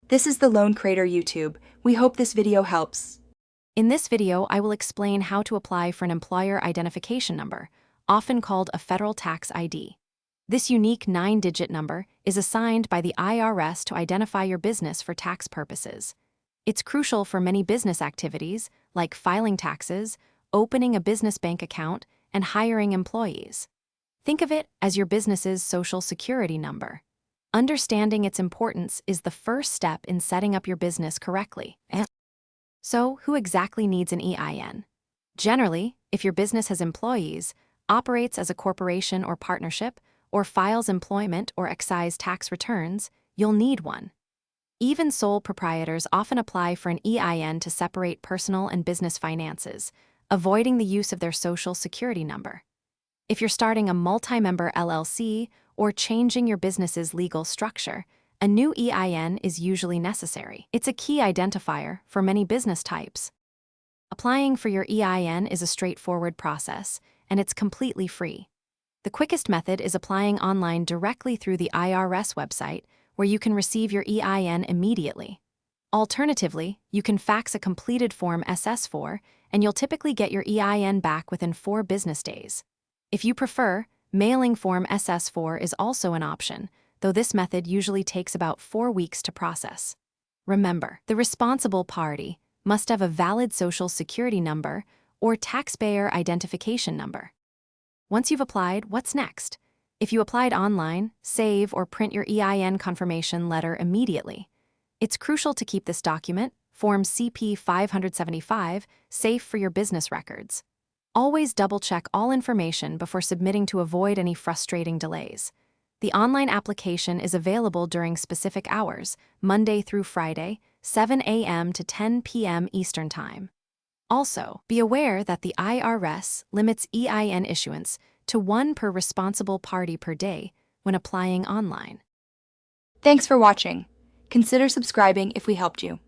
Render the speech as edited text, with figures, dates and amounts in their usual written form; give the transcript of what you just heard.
This is the Loan Creator YouTube. We hope this video helps. In this video, I will explain how to apply for an employer identification number, often called a federal tax ID. This unique 9-digit number is assigned by the IRS to identify your business for tax purposes. It's crucial for many business activities, like filing taxes, opening a business bank account, and hiring employees. Think of it as your business's social security number. Understanding its importance is the first step in setting up your business correctly. So, who exactly needs an EIN? Generally, if your business has employees, operates as a corporation or partnership, or files employment or excise tax returns, you'll need one. Even sole proprietors often apply for an EIN to separate personal and business finances, avoiding the use of their social security number. If you're starting a multi-member LLC or changing your business's legal structure, a new EIN is usually necessary. It's a key identifier for many business types. Applying for your EIN is a straightforward process, and it's completely free. The quickest method is applying online directly through the IRS website, where you can receive your EIN immediately. Alternatively, you can fax a completed Form SS4, and you'll typically get your EIN back within 4 business days. If you prefer, mailing Form SS4 is also an option, though this method usually takes about 4 weeks to process. Remember, the responsible party must have a valid social security number or taxpayer identification number. Once you've applied, what's next? If you applied online, save or print your EIN confirmation letter immediately. It's crucial to keep this document, Form CP 575, safe for your business records. Always double-check all information before submitting to avoid any frustrating delays. The online application is available during specific hours, Monday through Friday, 7 a.m. to 10 p.m. Eastern Time. Also, be aware that the IRS limits EIN issuance to 1 per responsible party per day when applying online. Thanks for watching. Consider subscribing if we helped you.